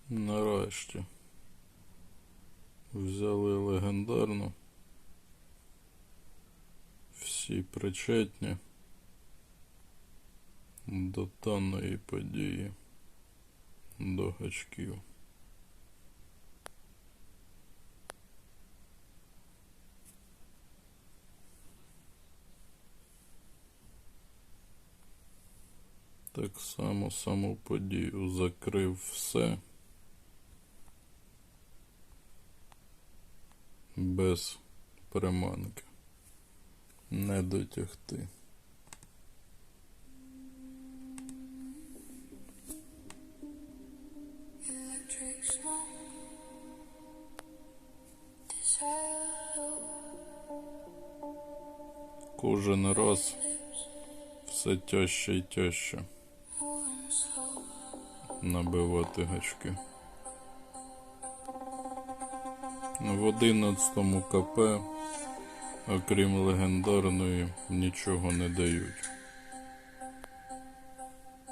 Нарешті взяли легендарну. Всі причетні до даної події, до гачків. Так само саму подію закрив все без приманки. Не дотягти. Кожен раз все тяжче і тяжче набивати гачки. В 11 КП, окрім легендарної, нічого не дають.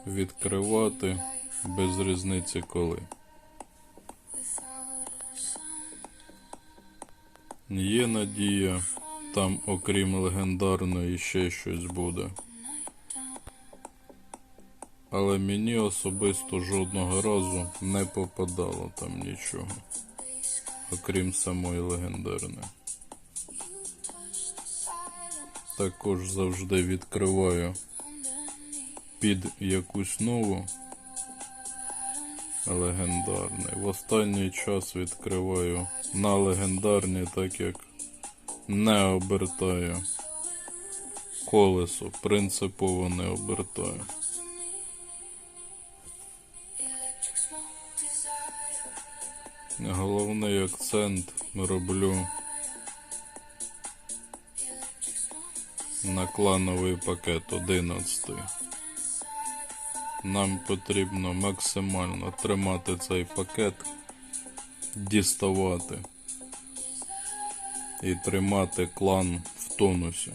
Відкривати без різниці коли. Є надія, там окрім легендарної ще щось буде. Але мені особисто жодного разу не попадало там нічого, окрім самої легендарної. Також завжди відкриваю під якусь нову легендарну. В останній час відкриваю на легендарні, так як не обертаю колесо, принципово не обертаю. Головний акцент роблю на клановий пакет 11. Нам потрібно максимально тримати цей пакет, діставати і тримати клан в тонусі.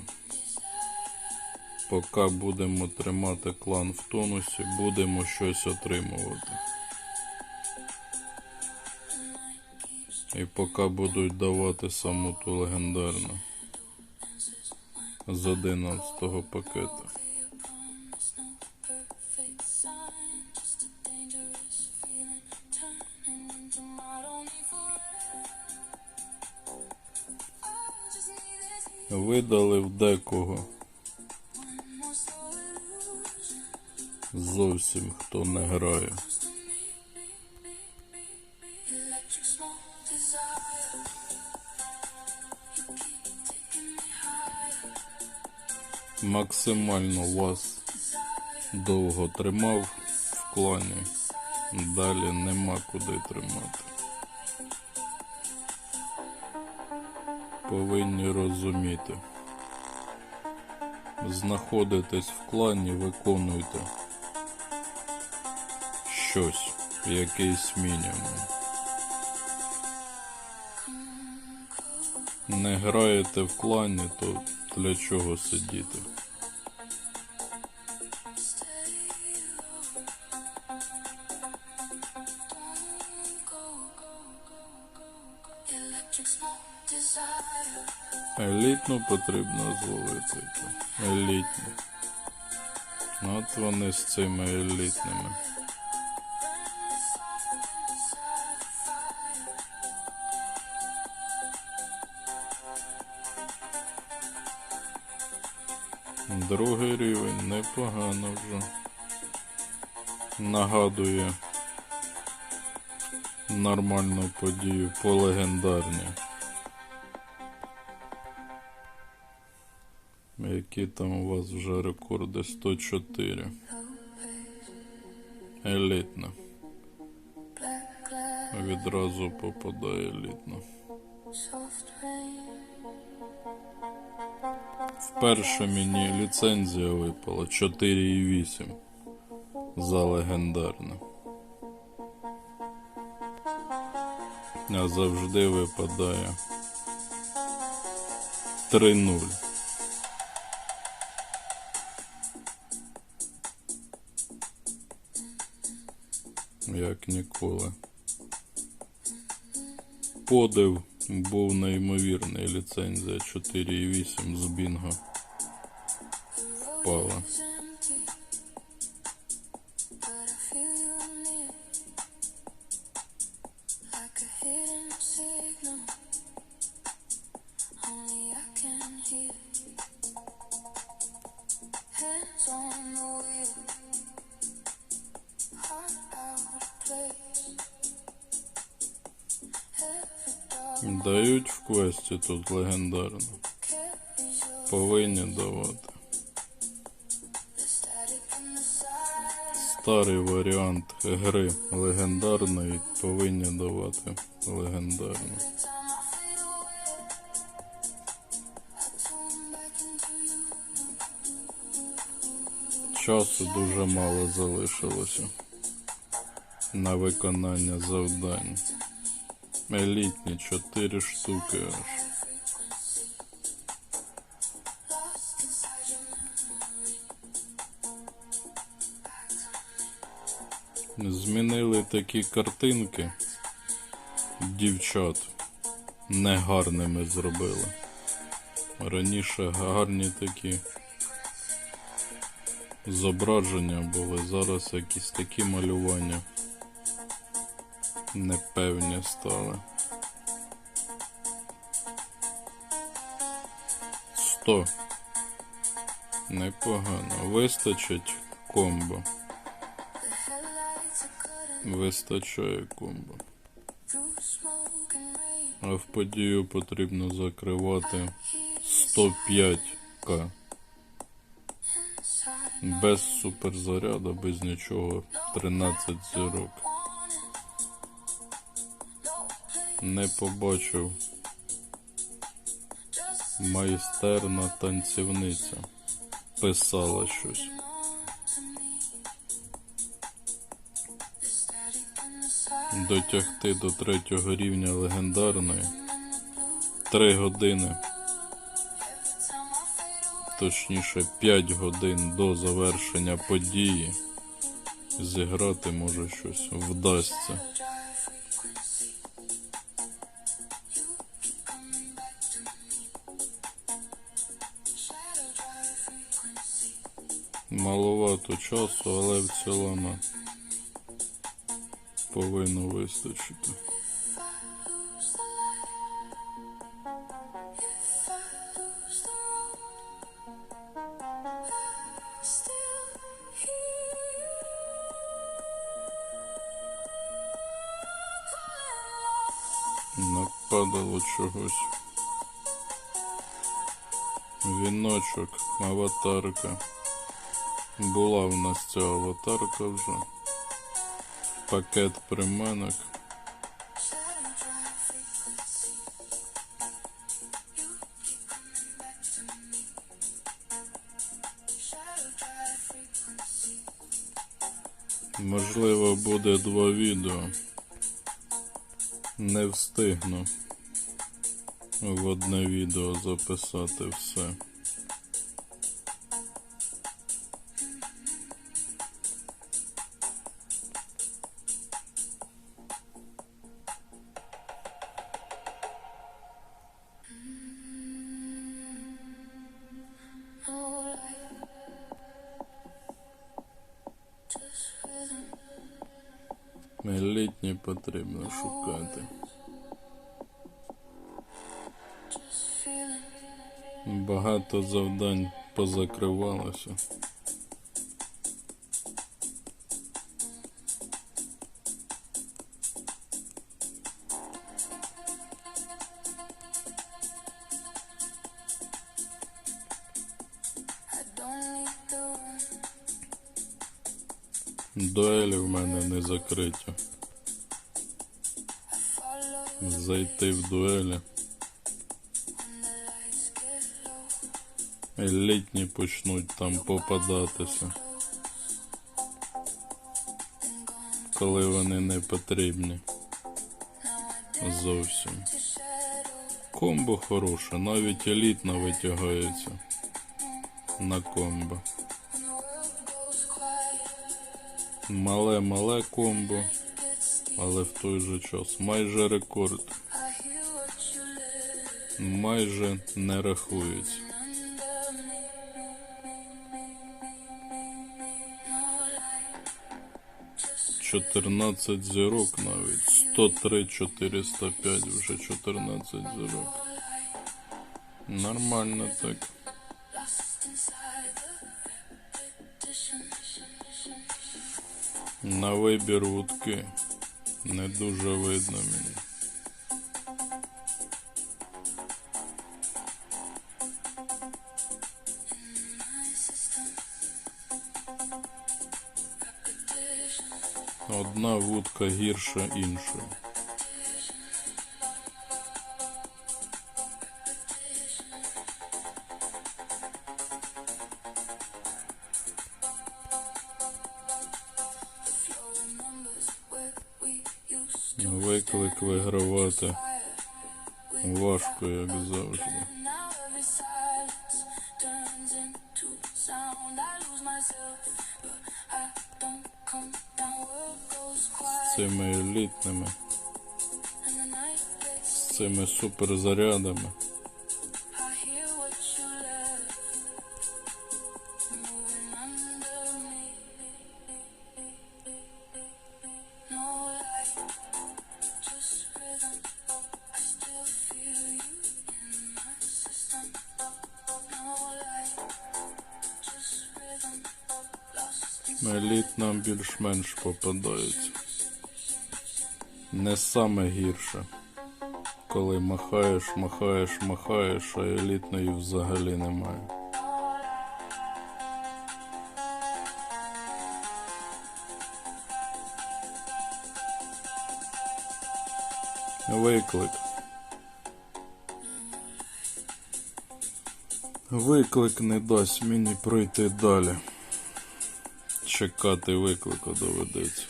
Поки будемо тримати клан в тонусі, будемо щось отримувати. І поки будуть давати саму ту легендарну з 11 пакету. Видали в декого зовсім хто не грає. Максимально вас довго тримав в клані, далі нема куди тримати. Повинні розуміти. Знаходитесь в клані, виконуйте щось, якийсь мінімум. Не граєте в клані, то для чого сидіти? Елітну потрібно зловити. Елітні. От вони з цими елітними. Другий рівень непогано вже. Нагадує нормальну подію по легендарній. Які там у вас вже рекорди? 104. Елітна. Відразу попадає елітна. Вперше мені ліцензія випала 4,8 за легендарне. А завжди випадає 3-0. Як ніколи. подив був неймовірний. Ліцензія 4,8 з Бінго впала. Дають в квесті тут легендарно. Повинні давати. Старий варіант гри легендарної повинні давати легендарну. Часу дуже мало залишилося на виконання завдань. Елітні 4 штуки аж. Змінили такі картинки дівчат, негарними зробили. Раніше гарні такі зображення були, зараз якісь такі малювання непевні стали. 100. Непогано. Вистачить комбо. Вистачає комбо. А в подію потрібно закривати 105к. Без суперзаряду, без нічого. 13 зірок. Не побачив. Майстерна танцівниця. Писала щось. Дотягти до 3-го рівня легендарної 3 години, точніше 5 годин до завершення події. Зіграти може щось вдасться. Маловато часу, але в цілому повинно вистачити. Нападало чогось. Віночок, аватарка. Була в нас ця аватарка вже. Пакет приманок. Можливо, буде 2 відео. Не встигну в одне відео записати все. Елітні потрібно шукати. Багато завдань позакривалося. Дуелі в мене не закриті. Зайти в дуелі. Елітні почнуть там попадатися, коли вони не потрібні зовсім. Комбо хороше, навіть елітна витягається на комбо. Мале комбо, але в той же час майже рекорд. майже не рахується. Чотирнадцять зірок навіть. 103 405 вже 14 зірок. Нормально так. На вибір вудки. Не дуже видно мені. Одна вудка гірша іншої. Виклик вигравати важко, як завжди. З цими елітними, з цими суперзарядами. Еліт нам більш-менш попадається. Не саме гірше, коли махаєш, а елітної взагалі немає. Виклик. Виклик не дасть мені пройти далі. Чекати виклику доведеться.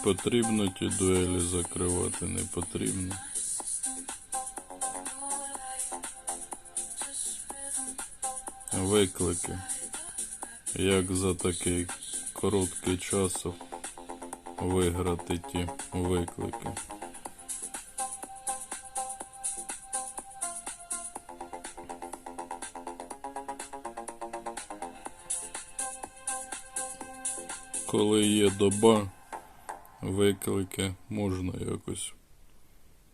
Потрібно ті дуелі закривати, не потрібно. Виклики. Як за такий короткий час виграти ті виклики. Коли є доба, виклики можна якось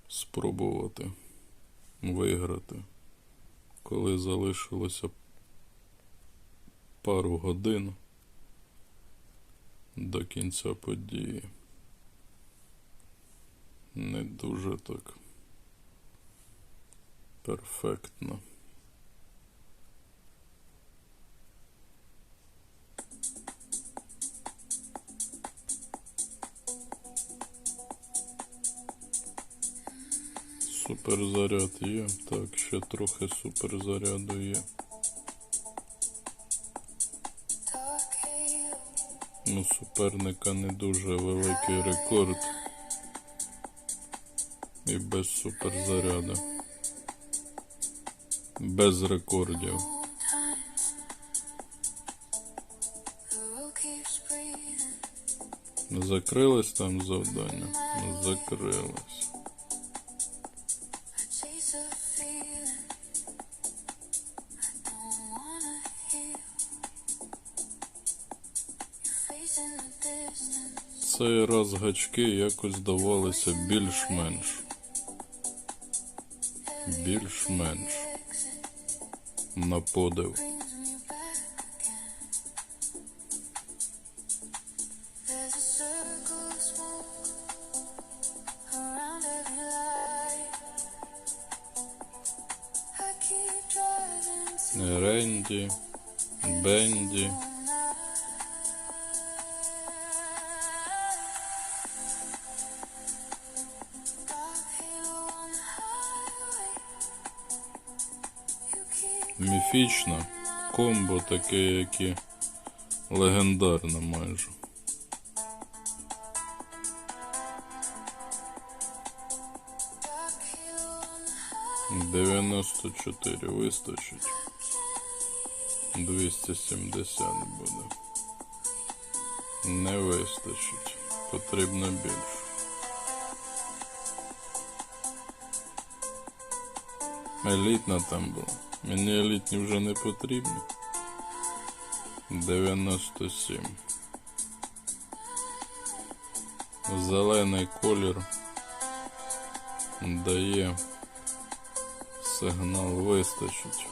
спробувати виграти. Коли залишилося пару годин до кінця події, не дуже так перфектно. Суперзаряд є, так, ще трохи суперзаряду є. Ну, суперника не дуже великий рекорд. І без суперзаряду. Без рекордів. Закрилось там завдання? Закрилось. Цей раз гачки якось здавалися більш-менш. Більш-менш. На подив. Ренді, Бенді. Міфічна, комбо таке, як і легендарне майже. «94» вистачить. 270 буде. Не вистачить. Потрібно більше. Елітна там була. Мені елітні вже не потрібні. 97. Зелений колір дає сигнал вистачить.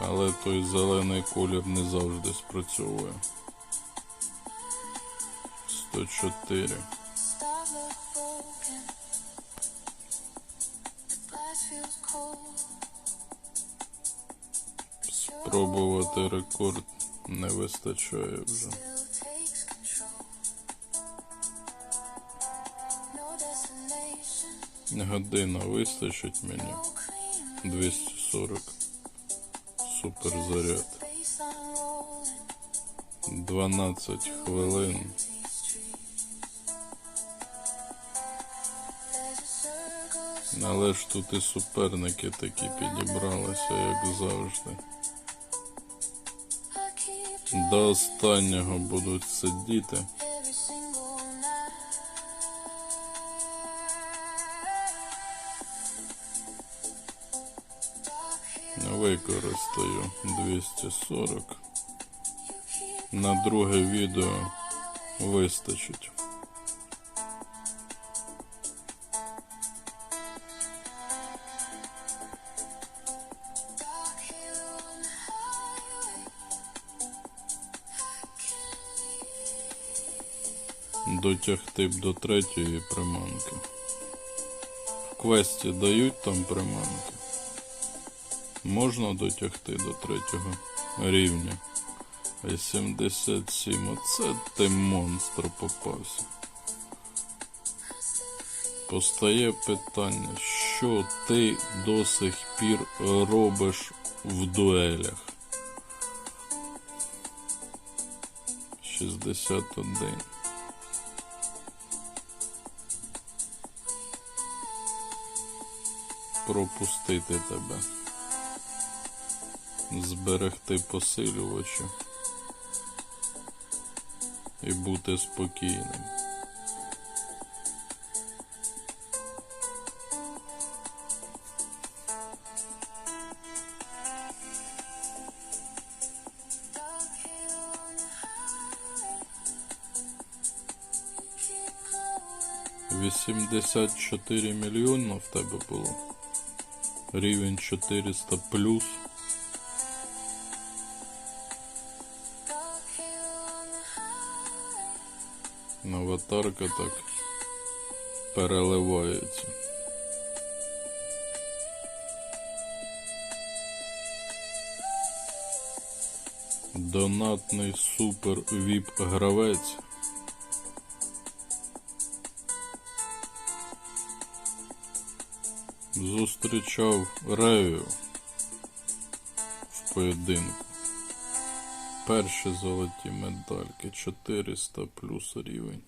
Але той зелений колір не завжди спрацьовує. 104. Спробувати рекорд не вистачає вже. Година вистачить мені. 240. Супер заряд. 12 хвилин. Але ж тут і суперники такі підібралися, як завжди. До останнього будуть сидіти. Використаю 240. На друге відео вистачить. Дотягти б до третьої приманки. В квесті дають там приманки. Можна дотягти до третього рівня. 87. Оце ти монстр попався. Постає питання, що ти до сих пір робиш в дуелях? 61. Пропустити тебе. Зберегти посилювачі і бути спокійним. $84 мільйона в тебе було. Рівень 400 плюс. Аватарка так переливається. Донатний супер віп гравець. Зустрічав Ревію в поєдинку. Перші золоті медальки, 400 плюс рівень.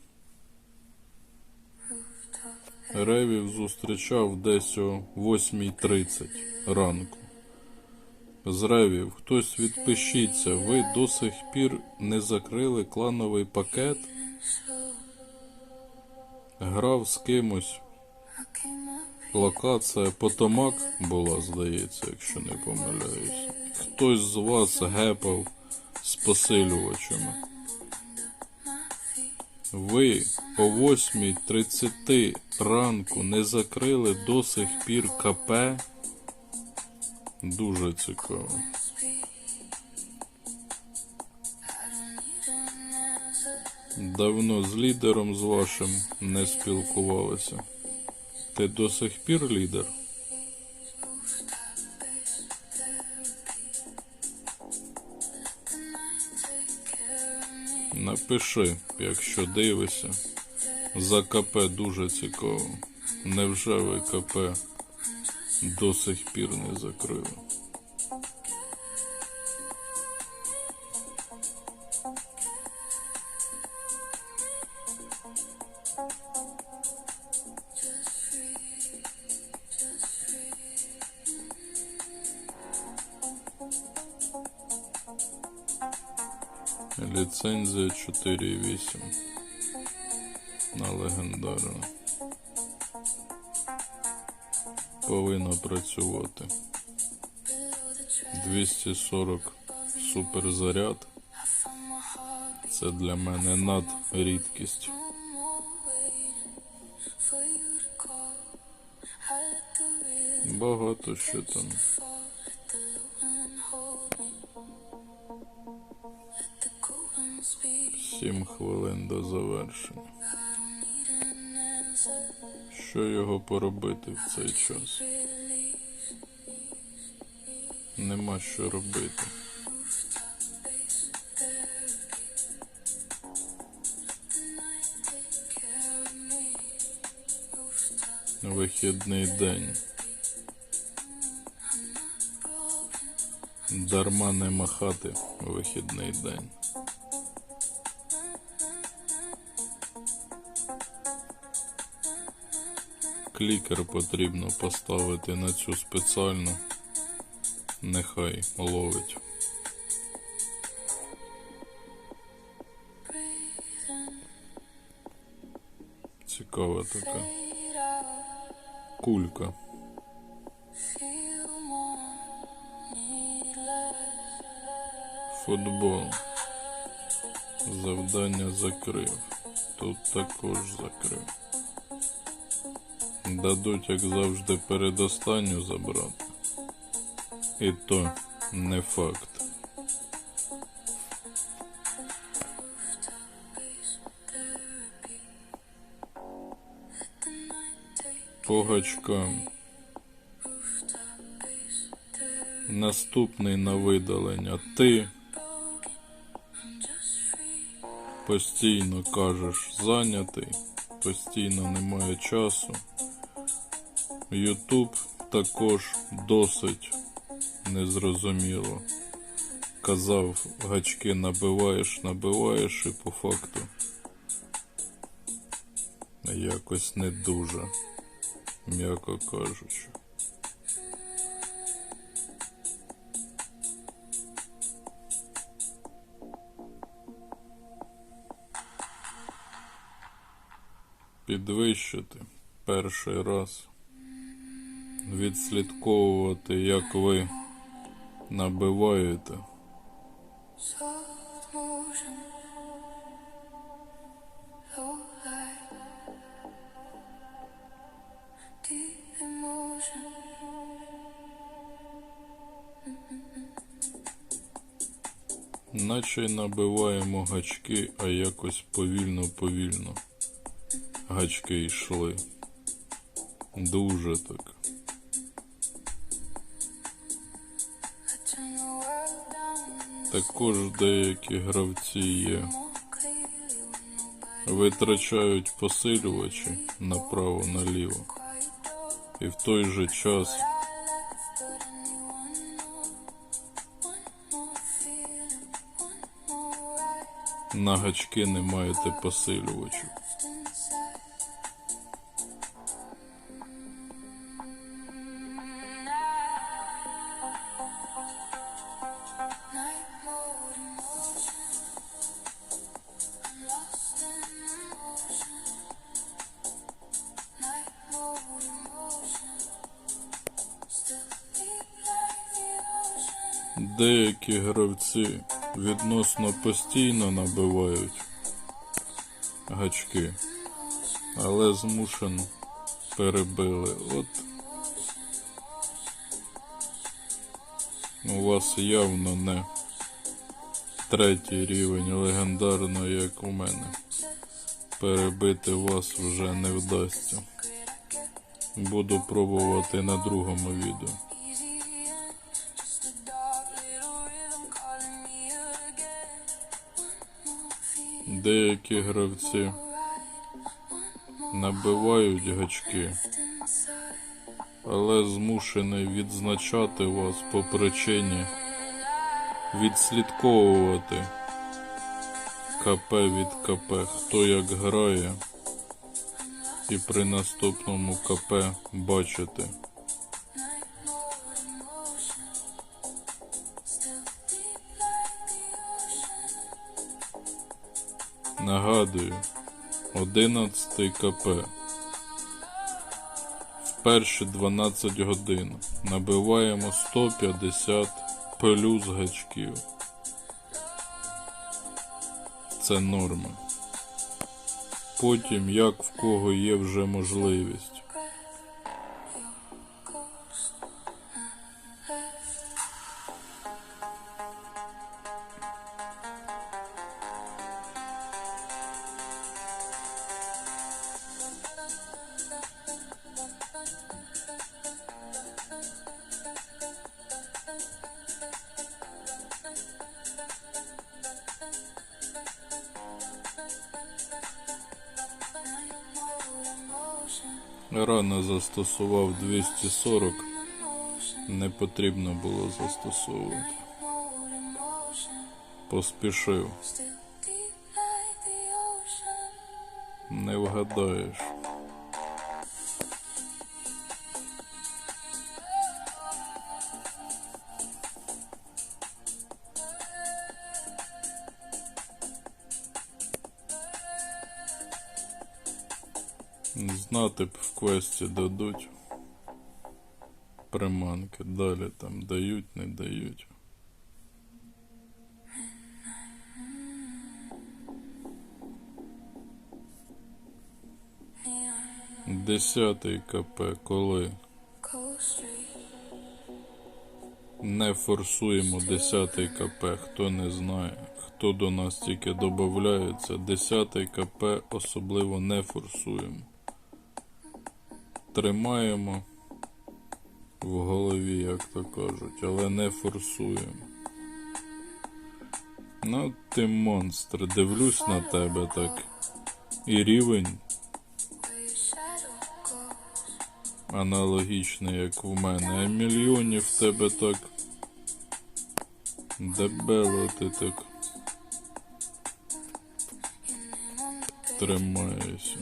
Ревів зустрічав десь о 8:30 ранку. З Ревів, хтось відпишіться, ви до сих пір не закрили клановий пакет? Грав з кимось. Локація Потомак була, здається, якщо не помиляюсь. Хтось з вас гепав з посилювачами. Ви о 8:30 ранку не закрили до сих пір КП? Дуже цікаво. Давно з лідером з вашим не спілкувалися. Ти до сих пір лідер? Напиши, якщо дивишся. За КП дуже цікаво. Невже ви КП до сих пір не закрили? Ліцензія 4.8 на легендарну. Повинна працювати. 240 суперзаряд. Це для мене надрідкість. Багато що там. 7 хвилин до завершення. Що його поробити в цей час? Нема що робити. Вихідний день. Дарма не махати у вихідний день. Клікер потрібно поставити на цю спеціальну. Нехай ловить. Цікава така кулька. Футбол. Завдання закрив. Тут також закрив. Дадуть, як завжди, передостанню забрати. І то не факт. По гачкам. Наступний на видалення. Ти постійно кажеш зайнятий, постійно немає часу. YouTube також досить незрозуміло. Казав, гачки набиваєш і по факту якось не дуже, м'яко кажучи. Підвищити перший раз, відслідковувати, як ви набиваєте. Наче набиваємо гачки, а якось повільно гачки йшли. Дуже так. Також деякі гравці є. Витрачають посилювачі направо-наліво. І в той же час на гачки не маєте посилювачів. Деякі гравці відносно постійно набивають гачки, але змушено перебили. От у вас явно не третій рівень легендарного, як у мене. Перебити вас вже не вдасться. Буду пробувати на другому відео. Деякі гравці набивають гачки, але змушений відзначати вас по причині відслідковувати КП від КП, хто як грає, і при наступному КП бачити. Нагадую, 11 КП. В перші 12 годин набиваємо 150 плюс гачків. Це норма. Потім, як в кого є вже можливість. Рано застосував 240, не потрібно було застосовувати. Поспішив. Не вгадаєш. Знати б в квесті дадуть приманки, далі там дають, не дають. Десятий КП, коли не форсуємо 10 КП, хто не знає, хто до нас тільки додається, 10 КП особливо не форсуємо. Тримаємо в голові, як то кажуть, але не форсуємо. Ну, ти монстр, дивлюсь на тебе так. І рівень аналогічний, як в мене, а мільйонів в тебе так дебело ти так тримаєшся.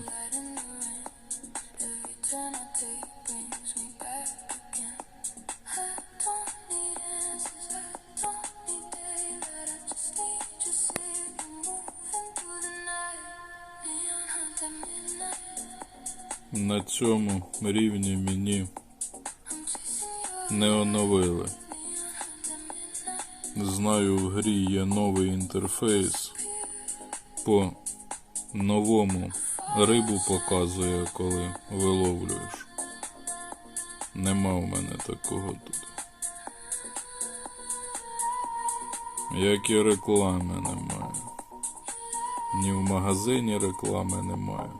На цьому рівні мені не оновили. Знаю, в грі є новий інтерфейс. По новому рибу показує, коли виловлюєш. Нема в мене такого тут. Як і реклами немає. Ні в магазині реклами немає.